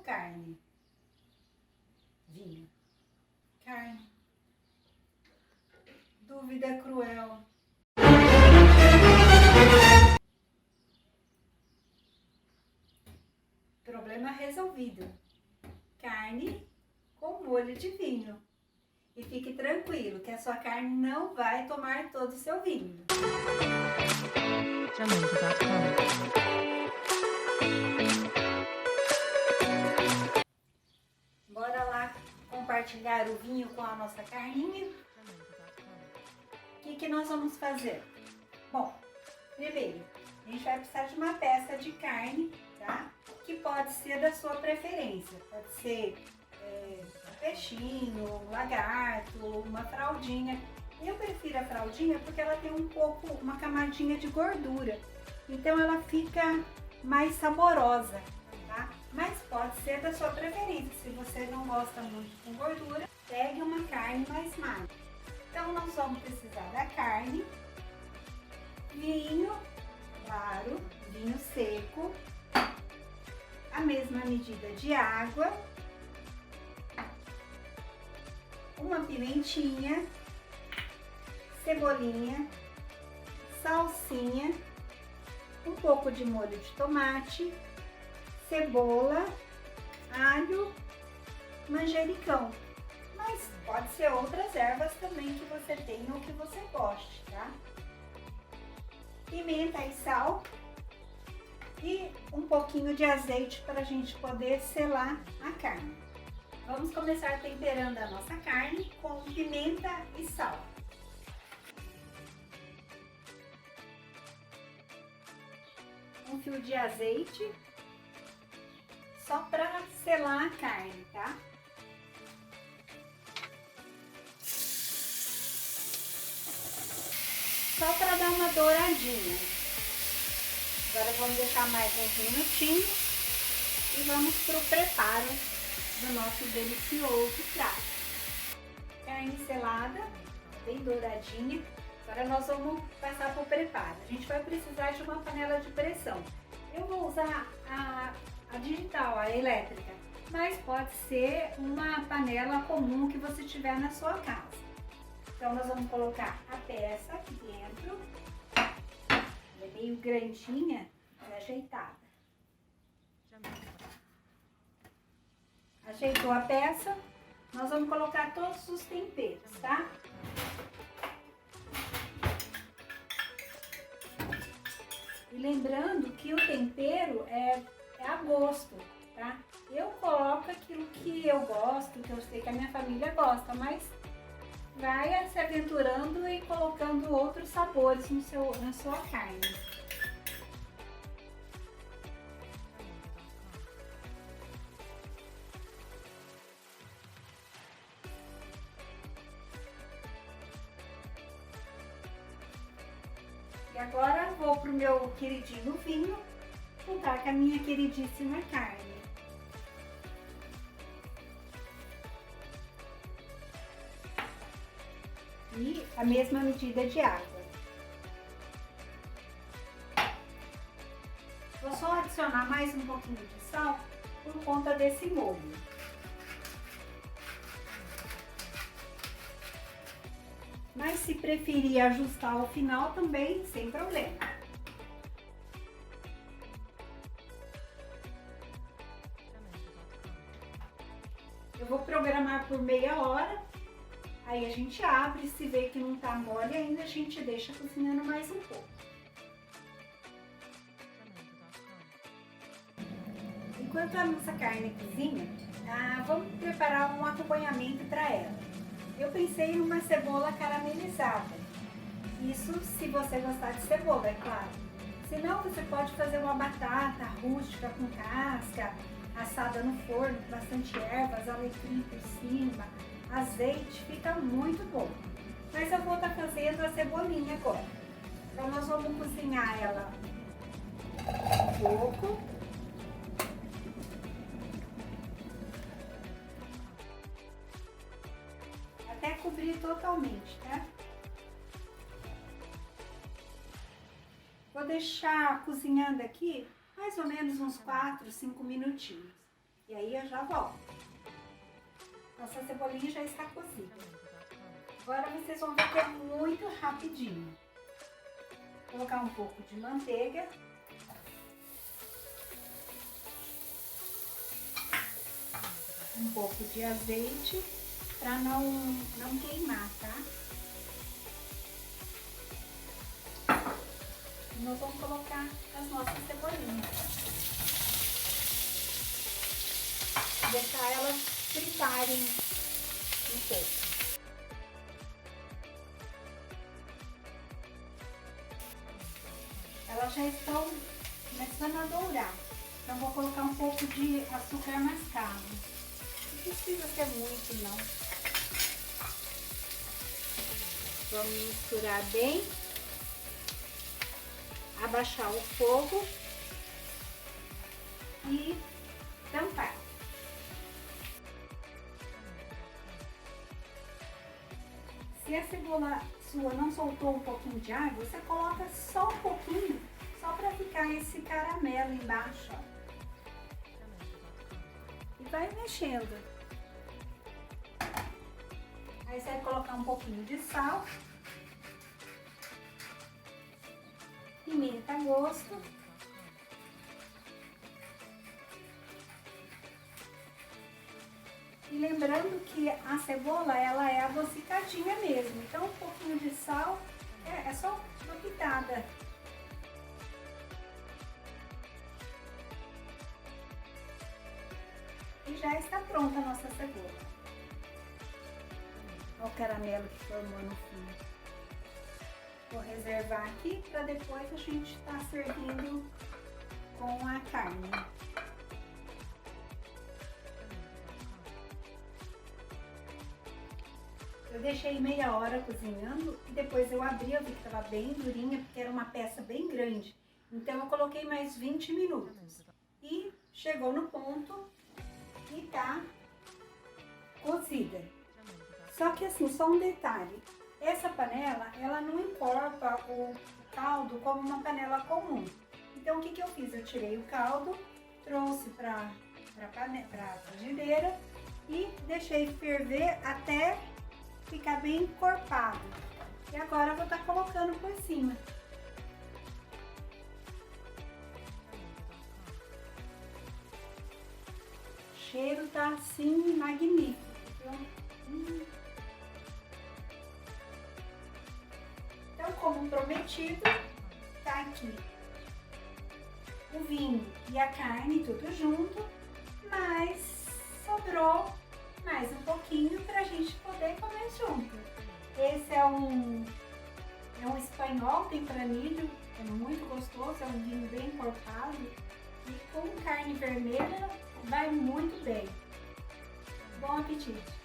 carne? Vinho. Carne. Dúvida cruel. Problema resolvido. Carne com molho de vinho. E fique tranquilo que a sua carne não vai tomar todo o seu vinho. Bora lá compartilhar o vinho com a nossa carninha? O que nós vamos fazer? Bom, primeiro, a gente vai precisar de uma peça de carne, tá? Que pode ser da sua preferência. Pode ser um peixinho, um lagarto, uma fraldinha. Eu prefiro a fraldinha porque ela tem uma camadinha de gordura. Então ela fica mais saborosa, tá? Mas pode ser da sua preferência. Se você não gosta muito com gordura, pegue uma carne mais magra. Então nós vamos precisar da carne, vinho, claro, vinho seco, a mesma medida de água, uma pimentinha, cebolinha, salsinha, um pouco de molho de tomate, cebola, alho, manjericão. Mas pode ser outras ervas também que você tenha ou que você goste, tá? Pimenta e sal e um pouquinho de azeite para a gente poder selar a carne. Vamos começar temperando a nossa carne com pimenta e sal. Um fio de azeite, só para selar a carne, tá? Só para dar uma douradinha. Agora vamos deixar mais uns minutinhos e vamos para o preparo do nosso delicioso prato. Carne selada, bem douradinha. Agora nós vamos passar para o preparo. A gente vai precisar de uma panela de pressão. Eu vou usar a digital, a elétrica, mas pode ser uma panela comum que você tiver na sua casa. Então nós vamos colocar a peça aqui dentro. Ela é meio grandinha, mas ajeitada. Ajeitou a peça, nós vamos colocar todos os temperos, tá? E lembrando que o tempero é a gosto, tá? Eu coloco aquilo que eu gosto, que eu sei que a minha família gosta, mas vai se aventurando e colocando outros sabores na sua carne. E agora vou pro meu queridinho vinho, juntar com a minha queridíssima carne. E a mesma medida de água. Vou só adicionar mais um pouquinho de sal por conta desse molho. Mas se preferir ajustar ao final também, sem problema. Eu vou programar por meia hora. Aí a gente abre, se vê que não tá mole ainda, a gente deixa cozinhando mais um pouco. Enquanto a nossa carne cozinha, vamos preparar um acompanhamento para ela. Eu pensei numa cebola caramelizada. Isso se você gostar de cebola, é claro. Se não, você pode fazer uma batata rústica com casca, assada no forno, bastante ervas, alecrim por cima, azeite, fica muito bom. Mas eu vou estar fazendo a cebolinha agora. Então nós vamos cozinhar ela um pouco. Até cobrir totalmente, tá? Vou deixar cozinhando aqui mais ou menos uns 4, 5 minutinhos. E aí eu já volto. Nossa cebolinha já está cozida. Agora vocês vão ver que é muito rapidinho. Vou colocar um pouco de manteiga. Um pouco de azeite para não queimar, tá? E nós vamos colocar as nossas cebolinhas. Deixar elas fritarem um pouco. Elas já estão começando a dourar. Então vou colocar um pouco de açúcar mascavo. Não precisa ser muito, não. Vamos misturar bem. Abaixar o fogo. E tampar. Se a cebola sua não soltou um pouquinho de água, você coloca só um pouquinho, só para ficar esse caramelo embaixo, ó. E vai mexendo. Aí você vai colocar um pouquinho de sal, pimenta a gosto, e lembrando que a cebola ela é adocicadinha mesmo, então um pouquinho de sal é só uma pitada. E já está pronta a nossa cebola. Olha o caramelo que formou no fundo. Vou reservar aqui para depois a gente estar servindo com a carne. Eu deixei meia hora cozinhando e depois eu abri, eu vi que estava bem durinha, porque era uma peça bem grande. Então eu coloquei mais 20 minutos. E chegou no ponto e tá cozida. Só que assim, só um detalhe. Essa panela, ela não encorpa o caldo como uma panela comum. Então o que eu fiz? Eu tirei o caldo, trouxe para a frigideira e deixei ferver até ficar bem encorpado. E agora eu vou estar colocando por cima. O cheiro tá assim magnífico. Então, como prometido, tá aqui o vinho e a carne tudo junto, mas sobrou mais um pouquinho pra gente poder comer junto. Esse é um espanhol tempranillo, é muito gostoso, é um vinho bem encorpado e com carne vermelha vai muito bem. Bom apetite!